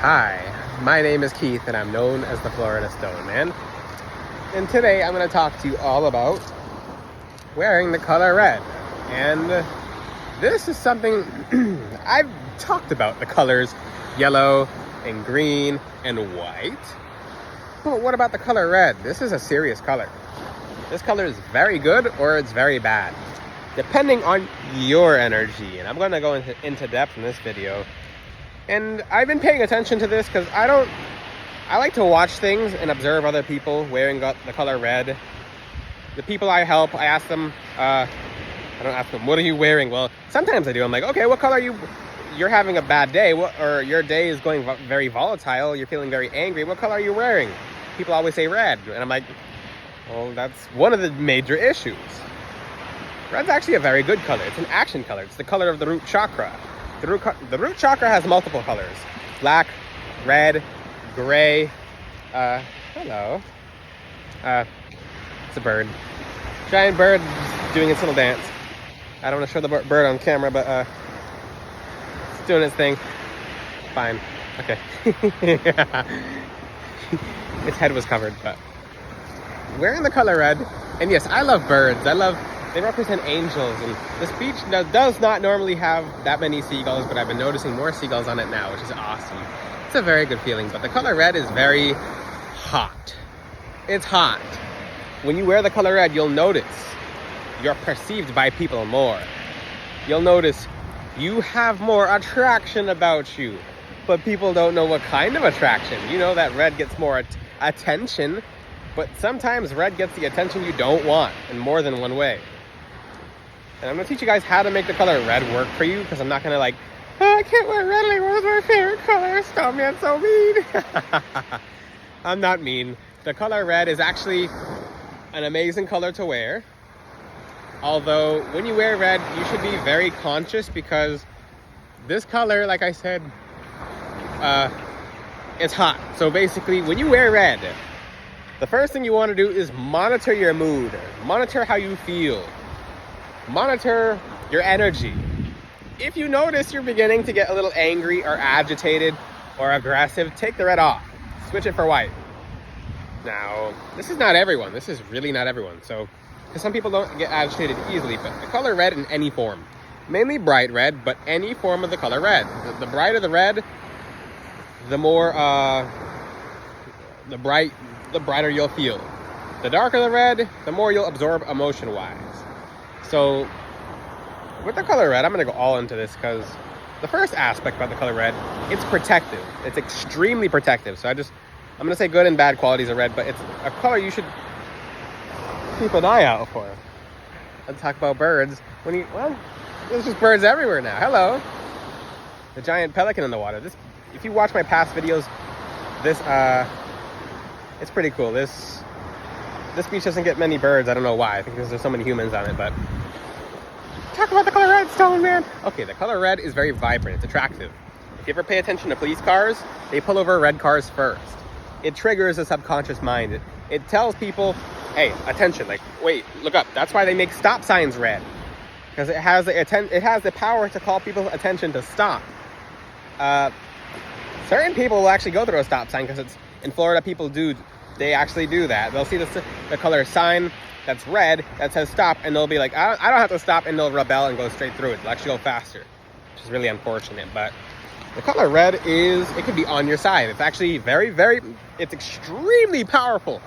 Hi, my name is Keith and I'm known as the Florida Stone Man. And today I'm going to talk to you all about wearing the color red. And this is something I've talked about, the colors yellow and green and white. But what about the color red? This is a serious color. This color is very good or it's very bad, depending on your energy. And I'm going to go into depth in this video. And I've been paying attention to this because I like to watch things and observe other people wearing the color red. The people I help, I ask them, I don't ask them, what are you wearing? Well, sometimes I do. I'm like, okay, what color you're having a bad day, or your day is going very volatile, you're feeling very angry, what color are you wearing? People always say red. And I'm like, well, that's one of the major issues. Red's actually a very good color. It's an action color. It's the color of the root chakra. The root chakra has multiple colors: black, red, gray. Hello. It's a bird. Giant bird doing its little dance. I don't want to show the bird on camera, but it's doing its thing. Fine. Okay. Its head was covered, but wearing the color red. And yes, I love birds. They represent angels, and this beach does not normally have that many seagulls, but I've been noticing more seagulls on it now, which is awesome. It's a very good feeling, but the color red is very hot. It's hot. When you wear the color red, you'll notice you're perceived by people more. You'll notice you have more attraction about you, but people don't know what kind of attraction. You know that red gets more attention, but sometimes red gets the attention you don't want in more than one way. And I'm going to teach you guys how to make the color red work for you, because I'm not going to I can't wear red anymore. It's my favorite color. Stop, man, so mean. I'm not mean. The color red is actually an amazing color to wear. Although, when you wear red, you should be very conscious, because this color, like I said, it's hot. So basically, when you wear red, the first thing you want to do is monitor your mood. Monitor how you feel. Monitor your energy. If you notice you're beginning to get a little angry or agitated or aggressive, take the red off. Switch it for white. Now, this is not everyone. This is really not everyone. So, because some people don't get agitated easily, but the color red in any form. Mainly bright red, but any form of the color red. The brighter the red, the more, the brighter you'll feel. The darker the red, the more you'll absorb emotion-wise. So, with the color red, I'm going to go all into this, because the first aspect about the color red, it's protective. It's extremely protective. So I'm going to say good and bad qualities of red, but it's a color you should keep an eye out for. Let's talk about birds. There's just birds everywhere now. Hello. The giant pelican in the water. If you watch my past videos, it's pretty cool. This beach doesn't get many birds. I don't know why. I think because there's so many humans on it, but talk about the color red, Stone Man. Okay, the color red is very vibrant. It's attractive. If you ever pay attention to police cars, they pull over red cars first. It triggers a subconscious mind. It tells people, hey, attention, wait, look up. That's why they make stop signs red, because it has the power to call people's attention to stop. Certain people will actually go through a stop sign, because it's in Florida. They actually do that. They'll see the color sign that's red that says stop, and they'll be like, I don't have to stop, and they'll rebel and go straight through it. They'll actually go faster, which is really unfortunate. But the color red it could be on your side. It's actually it's extremely powerful.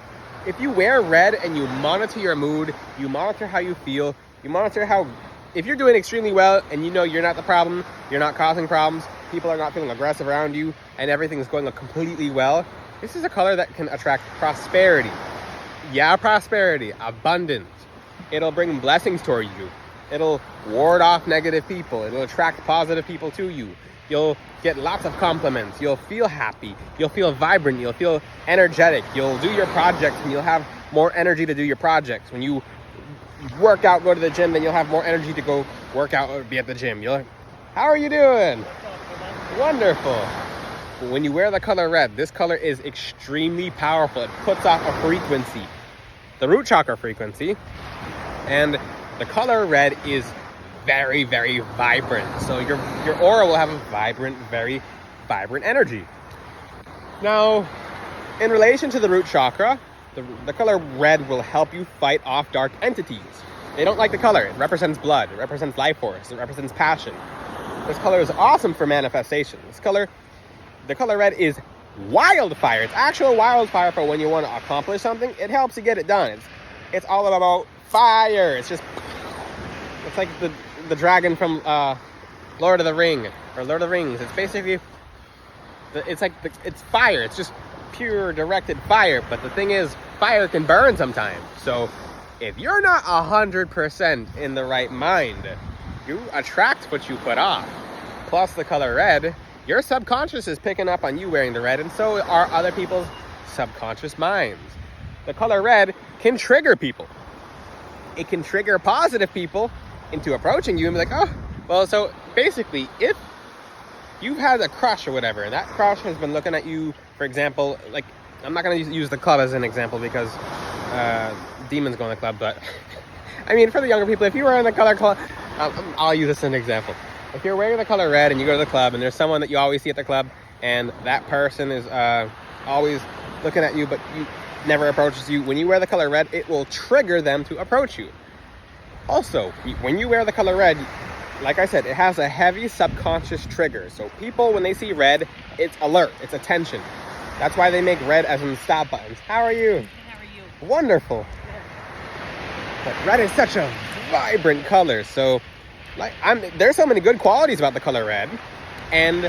If you wear red and you monitor your mood, you monitor how you feel, you monitor if you're doing extremely well and you know you're not the problem, you're not causing problems, people are not feeling aggressive around you, and everything's going completely well, this is a color that can attract prosperity. Yeah, prosperity, abundance. It'll bring blessings toward you. It'll ward off negative people. It'll attract positive people to you. You'll get lots of compliments. You'll feel happy. You'll feel vibrant. You'll feel energetic. You'll do your projects and you'll have more energy to do your projects. When you work out, go to the gym, then you'll have more energy to go work out or be at the gym. How are you doing? Wonderful. When you wear the color red, this color is extremely powerful. It puts off a frequency, the root chakra frequency, and the color red is very, very vibrant. So your aura will have a vibrant, very vibrant energy. Now, in relation to the root chakra, the color red will help you fight off dark entities. They don't like the color. It represents blood. It represents life force. It represents passion. This color is awesome for manifestation. The color red is wildfire. It's actual wildfire for when you want to accomplish something. It helps you get it done. It's all about fire. It's like the dragon from Lord of the Ring or Lord of the Rings. It's basically it's fire. It's just pure directed fire. But the thing is, fire can burn sometimes. So if you're not 100% in the right mind, you attract what you put off. Plus the color red, your subconscious is picking up on you wearing the red, and so are other people's subconscious minds. The color red can trigger people. It can trigger positive people into approaching you and be like, oh, well, so basically, if you've had a crush or whatever, and that crush has been looking at you, for example, like, I'm not going to use the club as an example because demons go in the club, but I mean, for the younger people, if you were in the color club, I'll use this as an example. If you're wearing the color red and you go to the club and there's someone that you always see at the club and that person is always looking at you but you never approaches you, when you wear the color red, it will trigger them to approach you. Also, when you wear the color red, like I said, it has a heavy subconscious trigger. So people, when they see red, it's alert, it's attention. That's why they make red as in stop buttons. How are you? How are you? Wonderful. But red is such a vibrant color. So there's so many good qualities about the color red. And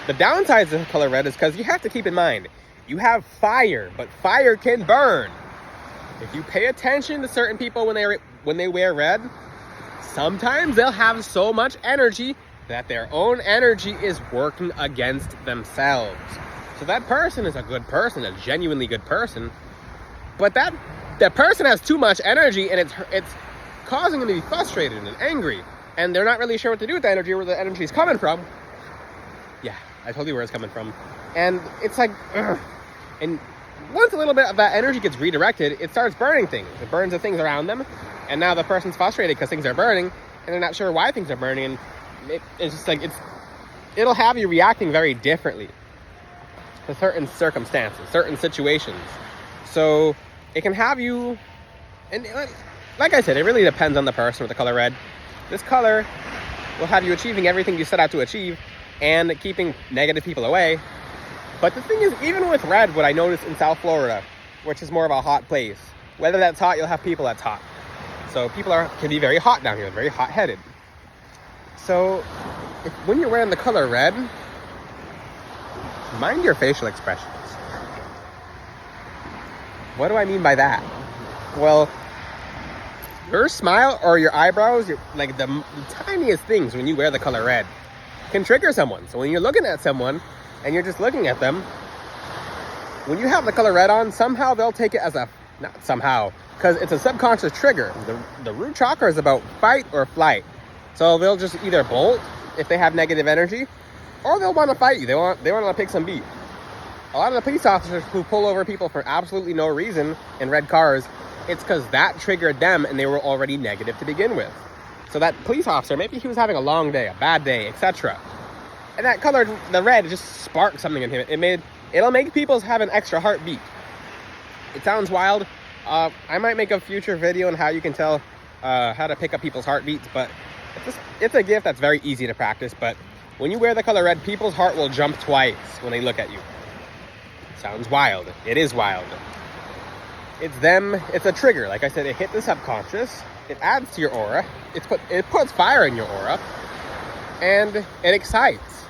the downsides of the color red is because you have to keep in mind, you have fire, but fire can burn. If you pay attention to certain people when they wear red, sometimes they'll have so much energy that their own energy is working against themselves. So that person is a good person, a genuinely good person, but that person has too much energy and it's causing them to be frustrated and angry, and they're not really sure what to do with the energy, where the energy is coming from. Yeah, I told you where it's coming from. And it's like, ugh. And once a little bit of that energy gets redirected, it starts burning things. It burns the things around them, and now the person's frustrated because things are burning, and they're not sure why things are burning, and it's just like, it'll have you reacting very differently to certain circumstances, certain situations. So it can have you, and like I said, it really depends on the person with the color red. This color will have you achieving everything you set out to achieve and keeping negative people away. But the thing is, even with red, what I noticed in South Florida, which is more of a hot place, whether that's hot, you'll have people that's hot. So people can be very hot down here, very hot-headed. So when you're wearing the color red, mind your facial expressions. What do I mean by that? Well, your smile or your eyebrows, like the tiniest things when you wear the color red, can trigger someone. So when you're looking at someone and you're just looking at them, when you have the color red on, somehow they'll take it as not somehow, because it's a subconscious trigger. The root chakra is about fight or flight. So they'll just either bolt if they have negative energy, or they'll want to fight you. They want to pick some beat. A lot of the police officers who pull over people for absolutely no reason in red cars, it's because that triggered them and they were already negative to begin with. So that police officer, maybe he was having a long day, a bad day, etc. And that color, the red, just sparked something in him. It'll make people have an extra heartbeat. It sounds wild. I might make a future video on how you can tell how to pick up people's heartbeats, but it's a gift that's very easy to practice. But when you wear the color red, people's heart will jump twice when they look at you. Sounds wild. It is wild. It's a trigger. Like I said, it hit the subconscious. It adds to your aura. It puts fire in your aura. And it excites.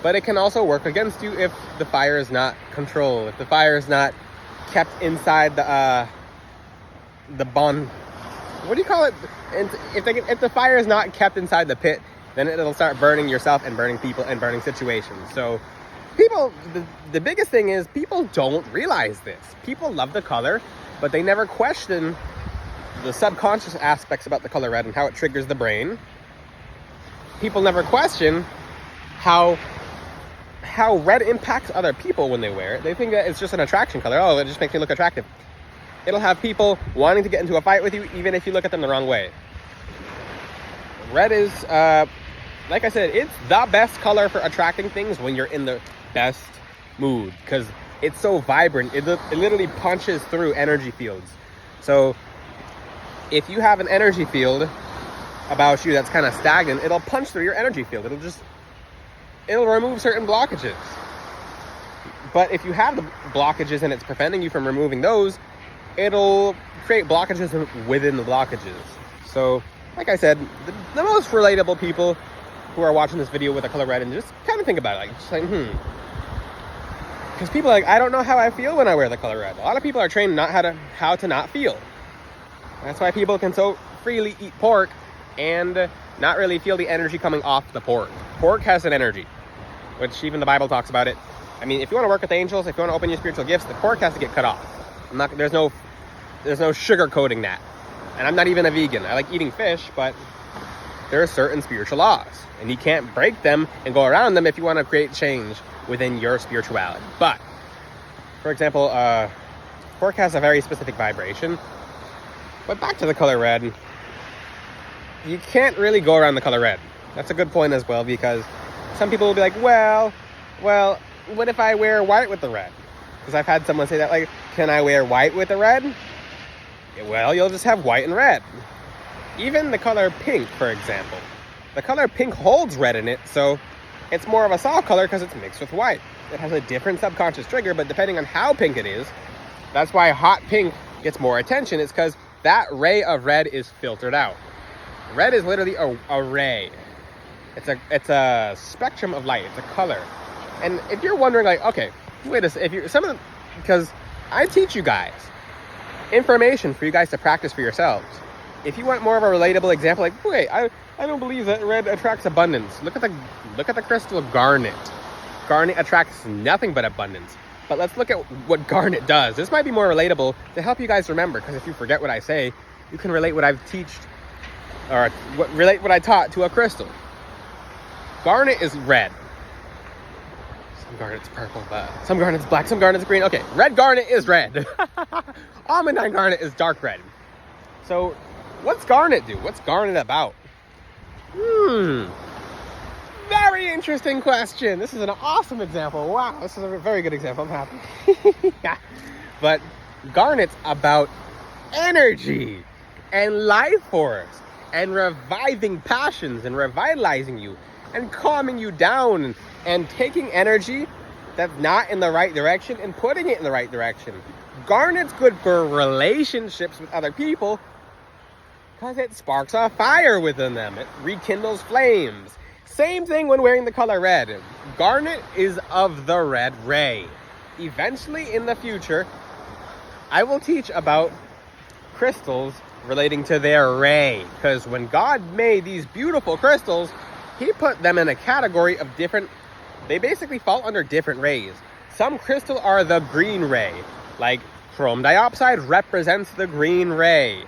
But it can also work against you if the fire is not controlled. If the fire is not kept inside the bond. What do you call it? If the fire is not kept inside the pit, then it'll start burning yourself and burning people and burning situations. So people, the biggest thing is people don't realize this. People love the color, but they never question the subconscious aspects about the color red and how it triggers the brain. People never question how red impacts other people when they wear it. They think that it's just an attraction color. Oh, it just makes me look attractive. It'll have people wanting to get into a fight with you even if you look at them the wrong way. Red is, like I said, it's the best color for attracting things when you're in the best mood. Because It's so vibrant. It literally punches through energy fields. So if you have an energy field about you that's kind of stagnant, it'll punch through your energy field. It'll remove certain blockages. But if you have the blockages and it's preventing you from removing those, it'll create blockages within the blockages. So, like I said, the most relatable people who are watching this video with the color red, and just kind of think about it, like, just like, because people are like, I don't know how I feel when I wear the color red. A lot of people are trained how to not feel. That's why people can so freely eat pork and not really feel the energy coming off the pork. Pork has an energy, which even the Bible talks about it. I mean, if you want to work with angels, if you want to open your spiritual gifts, the pork has to get cut off. There's no sugar coating that. And I'm not even a vegan. I like eating fish, but there are certain spiritual laws, and you can't break them and go around them if you want to create change within your spirituality. But, for example, pork has a very specific vibration. But back to the color red, you can't really go around the color red. That's a good point as well, because some people will be like, well, what if I wear white with the red? Because I've had someone say that, like, can I wear white with the red? Well, you'll just have white and red. Even the color pink, for example. The color pink holds red in it, so it's more of a soft color because it's mixed with white. It has a different subconscious trigger, but depending on how pink it is, that's why hot pink gets more attention. It's because that ray of red is filtered out. Red is literally a ray. It's a spectrum of light. It's a color. And if you're wondering, like, okay, wait a second, because I teach you guys information for you guys to practice for yourselves. If you want more of a relatable example, like, wait, I don't believe that red attracts abundance. Look at the crystal of garnet. Garnet attracts nothing but abundance. But let's look at what garnet does. This might be more relatable to help you guys remember, because if you forget what I say, you can relate what I've relate what I taught to a crystal. Garnet is red. Some garnet's purple, but some garnet's black, some garnet's green. Okay, red garnet is red. Almandine garnet is dark red. So, what's garnet do? What's garnet about? Very interesting question. This is an awesome example. Wow, this is a very good example. I'm happy. Yeah. But garnet's about energy and life force and reviving passions and revitalizing you and calming you down and taking energy that's not in the right direction and putting it in the right direction. Garnet's good for relationships with other people because it sparks a fire within them. It rekindles flames. Same thing when wearing the color red. Garnet is of the red ray. Eventually in the future, I will teach about crystals relating to their ray. Because when God made these beautiful crystals, he put them in a category of different, they basically fall under different rays. Some crystals are the green ray, like chrome diopside represents the green ray.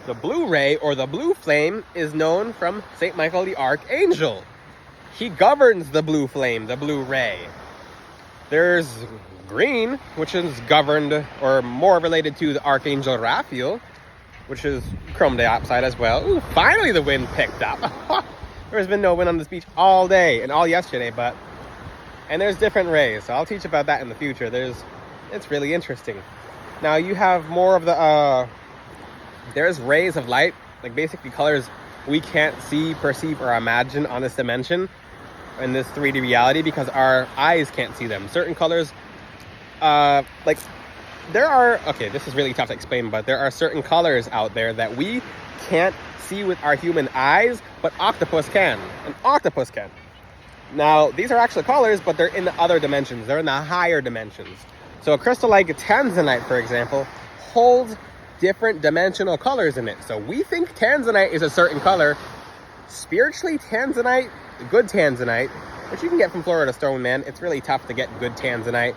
The blue ray, or the blue flame, is known from St. Michael the Archangel. He governs the blue flame, the blue ray. There's green, which is governed, or more related to the Archangel Raphael, which is chrome diopside as well. Ooh, finally the wind picked up. There's been no wind on this beach all day and all yesterday, and there's different rays, so I'll teach about that in the future. It's really interesting. Now you have more of the, there's rays of light, like basically colors we can't see, perceive, or imagine on this dimension, in this 3D reality, because our eyes can't see them. Certain colors, like there are, okay, this is really tough to explain, but there are certain colors out there that we can't see with our human eyes, but octopus can. An octopus can. Now, these are actual colors, but they're in the other dimensions. They're in the higher dimensions. So a crystal like tanzanite, for example, holds different dimensional colors in it. So we think tanzanite is a certain color. Spiritually, tanzanite, good tanzanite, which you can get from Florida Stone, man. It's really tough to get good tanzanite.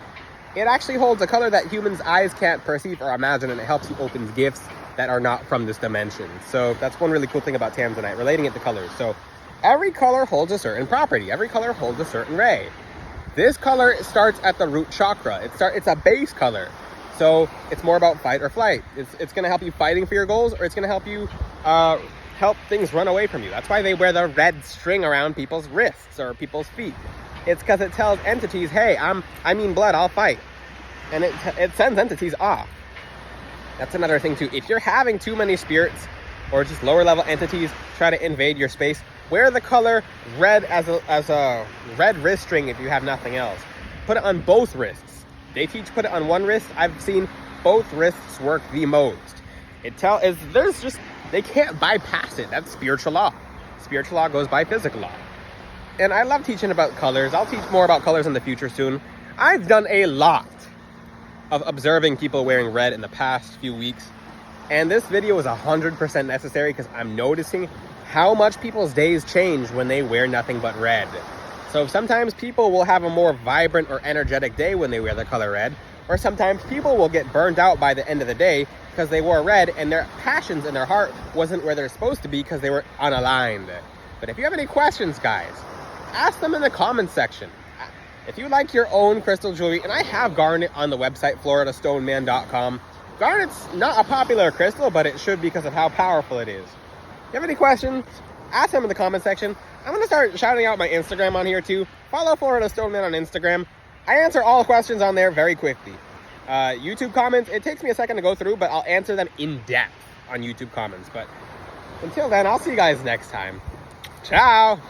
It actually holds a color that humans' eyes can't perceive or imagine, and it helps you open gifts that are not from this dimension. So that's one really cool thing about tanzanite, relating it to colors. So every color holds a certain property. Every color holds a certain ray. This color starts at the root chakra. It's a base color. So it's more about fight or flight. It's going to help you fighting for your goals, or it's going to help you help things run away from you. That's why they wear the red string around people's wrists or people's feet. It's because it tells entities, hey, I mean blood, I'll fight. and it sends entities off. That's another thing too. If you're having too many spirits or just lower level entities try to invade your space, wear the color red as a red wrist string if you have nothing else. Put it on both wrists. They teach put it on one wrist. I've seen both wrists work the most. They can't bypass it. That's spiritual law. Spiritual law goes by physical law. And I love teaching about colors. I'll teach more about colors in the future soon. I've done a lot of observing people wearing red in the past few weeks. And this video is 100% necessary because I'm noticing how much people's days change when they wear nothing but red. So sometimes people will have a more vibrant or energetic day when they wear the color red. Or sometimes people will get burned out by the end of the day because they wore red and their passions in their heart wasn't where they're supposed to be because they were unaligned. But if you have any questions, guys, ask them in the comments section. If you like your own crystal jewelry, and I have garnet on the website, floridastoneman.com. Garnet's not a popular crystal, but it should because of how powerful it is. If you have any questions, ask them in the comment section. I'm going to start shouting out my Instagram on here too. Follow Florida Stoneman on Instagram. I answer all questions on there very quickly. YouTube comments, it takes me a second to go through, but I'll answer them in depth on YouTube comments. But until then, I'll see you guys next time. Ciao!